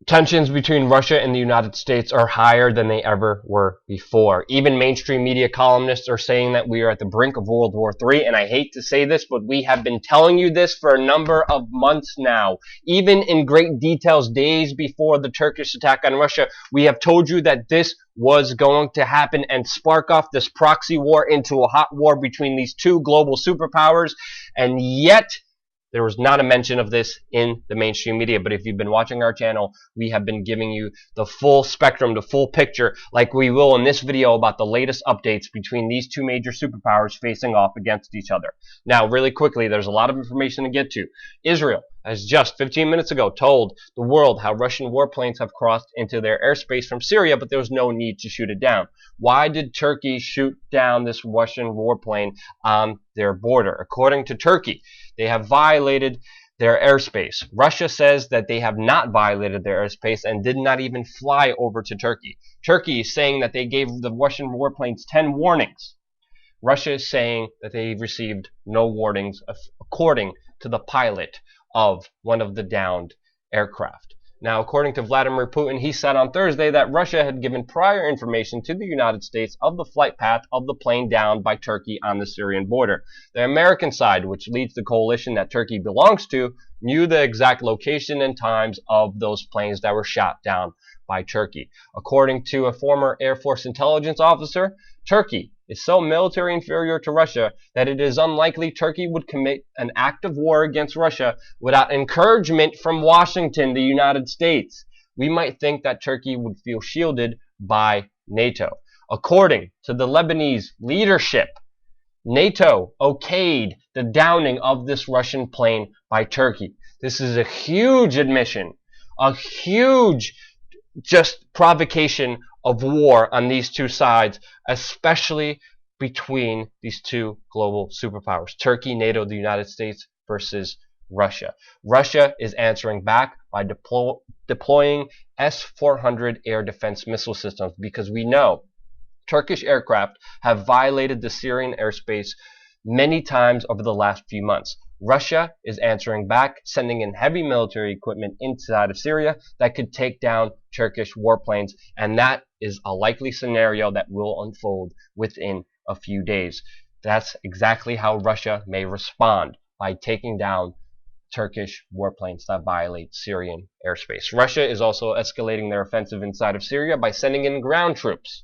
Tensions between Russia and the United States are higher than they ever were before. Even mainstream media columnists are saying that we are at the brink of World War III, and I hate to say this, but we have been telling you this for a number of months now. Even in great details, days before the Turkish attack on Russia, we have told you that this was going to happen and spark off this proxy war into a hot war between these two global superpowers, and yet there was not a mention of this in the mainstream media. But if you've been watching our channel, we have been giving you the full spectrum, the full picture, like we will in this video about the latest updates between these two major superpowers facing off against each other. Now, really quickly, there's a lot of information to get to. Israel has just 15 minutes ago told the world how Russian warplanes have crossed into their airspace from Syria, but there was no need to shoot it down. Why did Turkey shoot down this Russian warplane on their border? According to Turkey, they have violated their airspace. Russia says that they have not violated their airspace and did not even fly over to Turkey. Turkey is saying that they gave the Russian warplanes 10 warnings. Russia is saying that they received no warnings, according to the pilot of one of the downed aircraft. Now, according to Vladimir Putin, he said on Thursday that Russia had given prior information to the United States of the flight path of the plane downed by Turkey on the Syrian border. The American side, which leads the coalition that Turkey belongs to, knew the exact location and times of those planes that were shot down by Turkey. According to a former Air Force intelligence officer, Turkey is so military inferior to Russia that it is unlikely Turkey would commit an act of war against Russia without encouragement from Washington, the United States. We might think that Turkey would feel shielded by NATO. According to the Lebanese leadership, NATO okayed the downing of this Russian plane by Turkey. This is a huge admission, a huge just provocation of war on these two sides, especially between these two global superpowers, Turkey, NATO, the United States versus Russia. Russia is answering back by deploying S-400 air defense missile systems, because we know Turkish aircraft have violated the Syrian airspace many times over the last few months. Russia is answering back, sending in heavy military equipment inside of Syria that could take down Turkish warplanes, and that is a likely scenario that will unfold within a few days. That's exactly how Russia may respond, by taking down Turkish warplanes that violate Syrian airspace. Russia is also escalating their offensive inside of Syria by sending in ground troops.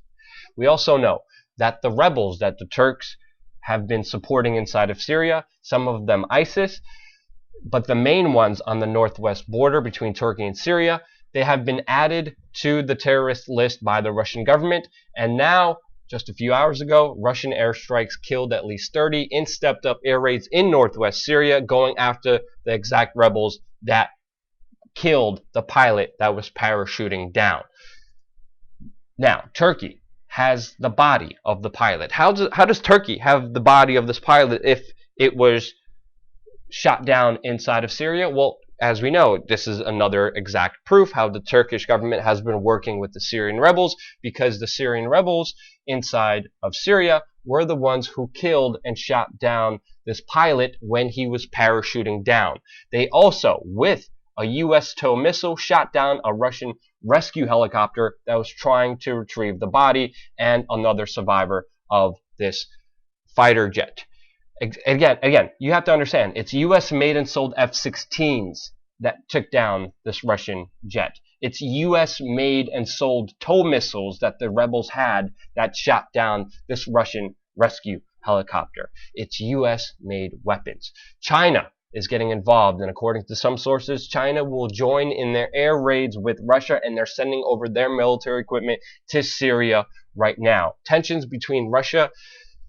We also know that the rebels that the Turks have been supporting inside of Syria, some of them ISIS, but the main ones on the northwest border between Turkey and Syria, they have been added to the terrorist list by the Russian government, and now, just a few hours ago, Russian airstrikes killed at least 30 in stepped-up air raids in northwest Syria, going after the exact rebels that killed the pilot that was parachuting down. Now, Turkey has the body of the pilot. How does Turkey have the body of this pilot if it was shot down inside of Syria? Well, as we know, this is another exact proof how the Turkish government has been working with the Syrian rebels, because the Syrian rebels inside of Syria were the ones who killed and shot down this pilot when he was parachuting down. They also, with a U.S. TOW missile, shot down a Russian rescue helicopter that was trying to retrieve the body and another survivor of this fighter jet. Again, you have to understand, it's U.S. made and sold F-16s that took down this Russian jet. It's U.S. made and sold TOW missiles that the rebels had that shot down this Russian rescue helicopter. It's U.S. made weapons. China is getting involved, and according to some sources, China will join in their air raids with Russia, and they're sending over their military equipment to Syria right now. Tensions between Russia,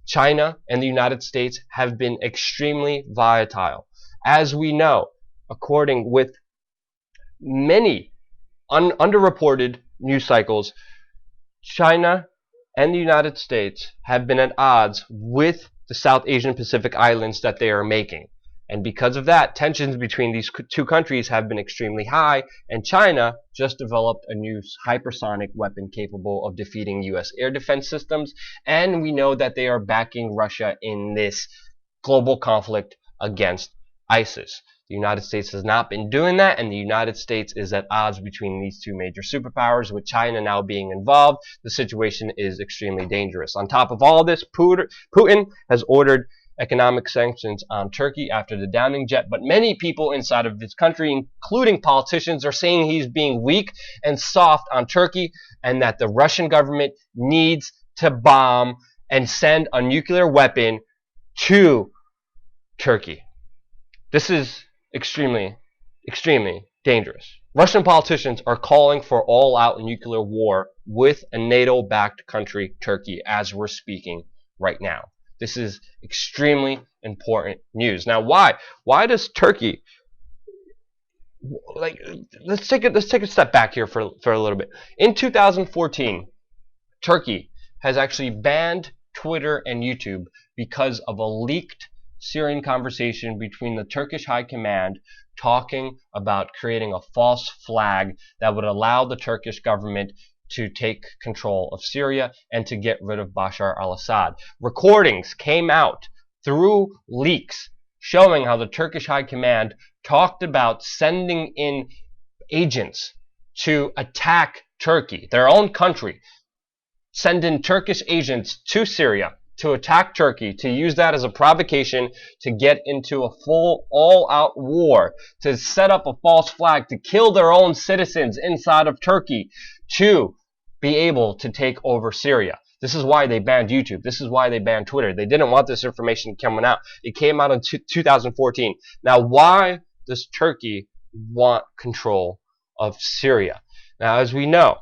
China, and the United States have been extremely volatile. As we know, according with many underreported news cycles, China and the United States have been at odds with the South Asian Pacific Islands that they are making. And because of that, tensions between these two countries have been extremely high, and China just developed a new hypersonic weapon capable of defeating U.S. air defense systems, and we know that they are backing Russia in this global conflict against ISIS. The United States has not been doing that, and the United States is at odds between these two major superpowers. With China now being involved, the situation is extremely dangerous. On top of all this, Putin has ordered economic sanctions on Turkey after the downing jet, but many people inside of his country, including politicians, are saying he's being weak and soft on Turkey, and that the Russian government needs to bomb and send a nuclear weapon to Turkey. This is extremely, extremely dangerous. Russian politicians are calling for all-out nuclear war with a NATO-backed country, Turkey, as we're speaking right now. This is extremely important news. Now, why? Why does Turkey, like, let's take a step back here for a little bit. In 2014, Turkey has actually banned Twitter and YouTube because of a leaked Syrian conversation between the Turkish High Command talking about creating a false flag that would allow the Turkish government to take control of Syria and to get rid of Bashar al-Assad. Recordings came out through leaks showing how the Turkish High Command talked about sending in agents to attack Turkey, their own country, send in Turkish agents to Syria to attack Turkey, to use that as a provocation to get into a full all-out war, to set up a false flag, to kill their own citizens inside of Turkey, to be able to take over Syria. This is why they banned YouTube. This is why they banned Twitter. They didn't want this information coming out. It came out in 2014. Now, why does Turkey want control of Syria? Now, as we know,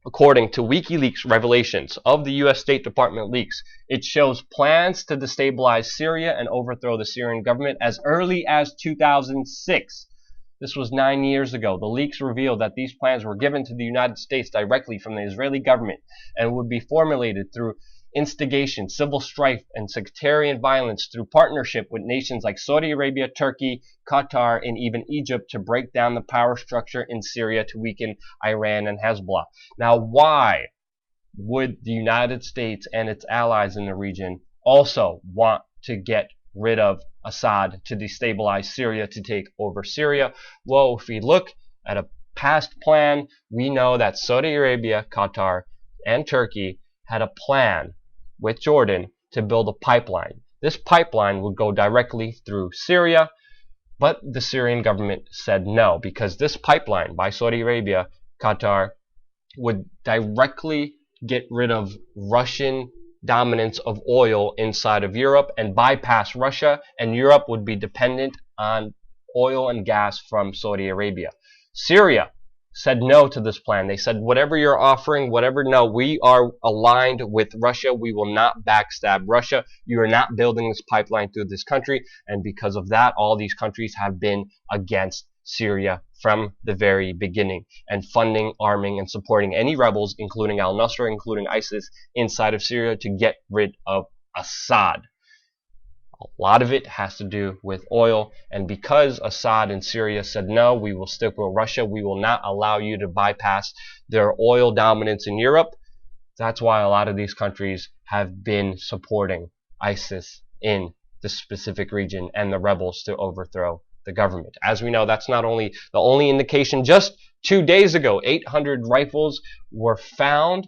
according to WikiLeaks revelations of the U.S. State Department leaks, it shows plans to destabilize Syria and overthrow the Syrian government as early as 2006. This was 9 years ago. The leaks revealed that these plans were given to the United States directly from the Israeli government and would be formulated through instigation, civil strife, and sectarian violence through partnership with nations like Saudi Arabia, Turkey, Qatar, and even Egypt to break down the power structure in Syria to weaken Iran and Hezbollah. Now, why would the United States and its allies in the region also want to get rid of Assad, to destabilize Syria, to take over Syria? Well, if we look at a past plan, we know that Saudi Arabia, Qatar, and Turkey had a plan with Jordan to build a pipeline. This pipeline would go directly through Syria, but the Syrian government said no, because this pipeline by Saudi Arabia, Qatar, would directly get rid of Russian dominance of oil inside of Europe and bypass Russia, and Europe would be dependent on oil and gas from Saudi Arabia. Syria said no to this plan. They said, whatever you're offering, no, we are aligned with Russia. We will not backstab Russia. You are not building this pipeline through this country. And because of that, all these countries have been against Syria from the very beginning, and funding, arming, and supporting any rebels, including al-Nusra, including ISIS, inside of Syria to get rid of Assad. A lot of it has to do with oil, and because Assad and Syria said no, we will stick with Russia, we will not allow you to bypass their oil dominance in Europe. That's why a lot of these countries have been supporting ISIS in the specific region and the rebels to overthrow the government. As we know, that's not only the only indication. Just 2 days ago, 800 rifles were found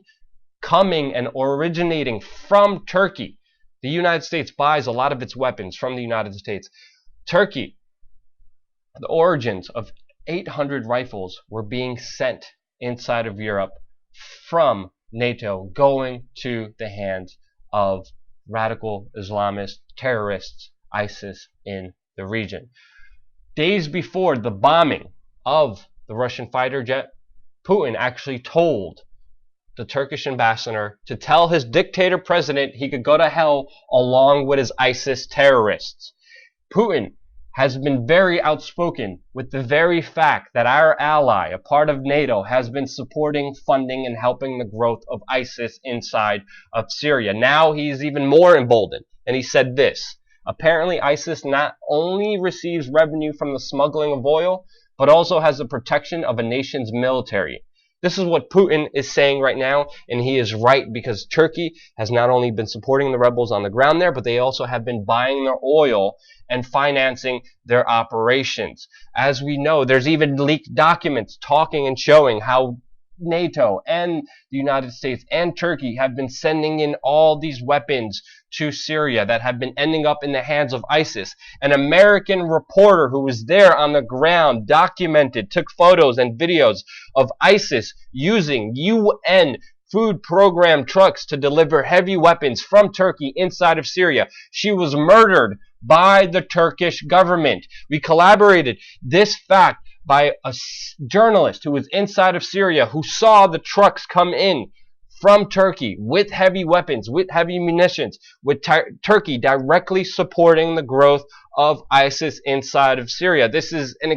coming and originating from Turkey. The United States buys a lot of its weapons from the United States. Turkey, the origins of 800 rifles were being sent inside of Europe from NATO, going to the hands of radical Islamist terrorists, ISIS, in the region. Days before the bombing of the Russian fighter jet, Putin actually told the Turkish ambassador to tell his dictator president he could go to hell along with his ISIS terrorists. Putin has been very outspoken with the very fact that our ally, a part of NATO, has been supporting, funding, and helping the growth of ISIS inside of Syria. Now he's even more emboldened, and he said this: apparently ISIS not only receives revenue from the smuggling of oil, but also has the protection of a nation's military. This is what Putin is saying right now, and he is right, because Turkey has not only been supporting the rebels on the ground there, but they also have been buying their oil and financing their operations. As we know, there's even leaked documents talking and showing how NATO and the United States and Turkey have been sending in all these weapons to Syria that have been ending up in the hands of ISIS. An American reporter who was there on the ground documented, took photos and videos of ISIS using UN food program trucks to deliver heavy weapons from Turkey inside of Syria. She was murdered by the Turkish government. We collaborated this fact by a journalist who was inside of Syria, who saw the trucks come in from Turkey with heavy weapons, with heavy munitions, with Turkey directly supporting the growth of ISIS inside of Syria. This is an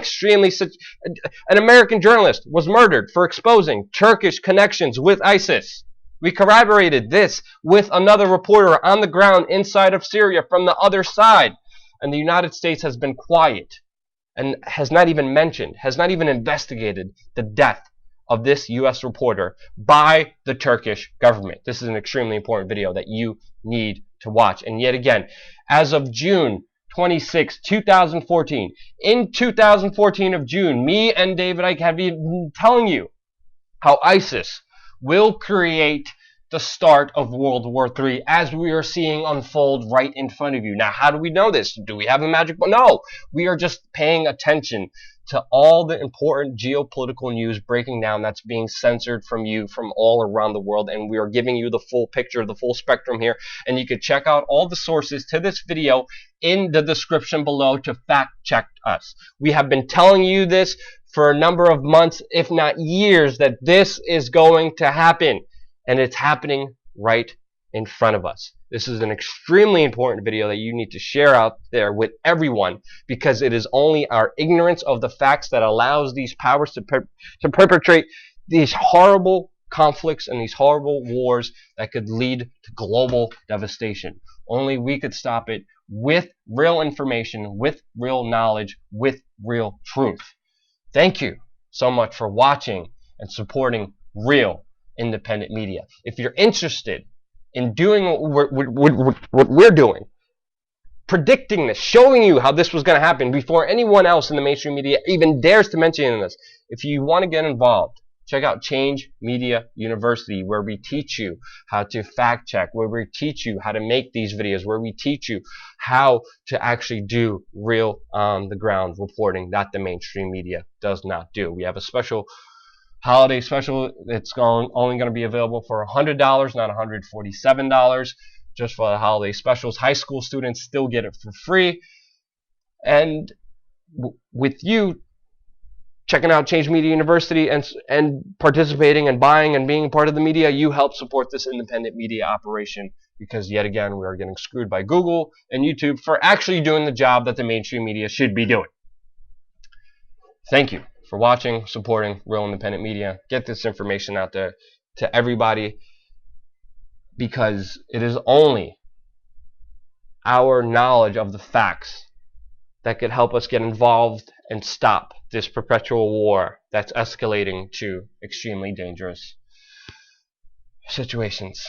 American journalist was murdered for exposing Turkish connections with ISIS. We corroborated this with another reporter on the ground inside of Syria from the other side. And the United States has been quiet and has not even mentioned, has not even investigated the death of this U.S. reporter by the Turkish government. This is an extremely important video that you need to watch. And yet again, as of June 26, 2014, in 2014 of June, me and David Icke have been telling you how ISIS will create the start of World War III, as we are seeing unfold right in front of you. Now, how do we know this? Do we have a magic bullet? No, we are just paying attention to all the important geopolitical news breaking down that's being censored from you from all around the world, and we are giving you the full picture, the full spectrum here, and you can check out all the sources to this video in the description below to fact check us. We have been telling you this for a number of months, if not years, that this is going to happen. And it's happening right in front of us. This is an extremely important video that you need to share out there with everyone, because it is only our ignorance of the facts that allows these powers to perpetrate these horrible conflicts and these horrible wars that could lead to global devastation. Only we could stop it with real information, with real knowledge, with real truth. Thank you so much for watching and supporting real independent media. If you're interested in doing what we're doing, predicting this, showing you how this was going to happen before anyone else in the mainstream media even dares to mention this, if you want to get involved, check out Change Media University, where we teach you how to fact check, where we teach you how to make these videos, where we teach you how to actually do real on the ground reporting that the mainstream media does not do. We have a special holiday special. It's only going to be available for $100, not $147, just for the holiday specials. High school students still get it for free. And with you checking out Change Media University and participating and buying and being part of the media, you help support this independent media operation, because yet again, we are getting screwed by Google and YouTube for actually doing the job that the mainstream media should be doing. Thank you for watching, supporting real independent media. Get this information out there to everybody, because it is only our knowledge of the facts that could help us get involved and stop this perpetual war that's escalating to extremely dangerous situations.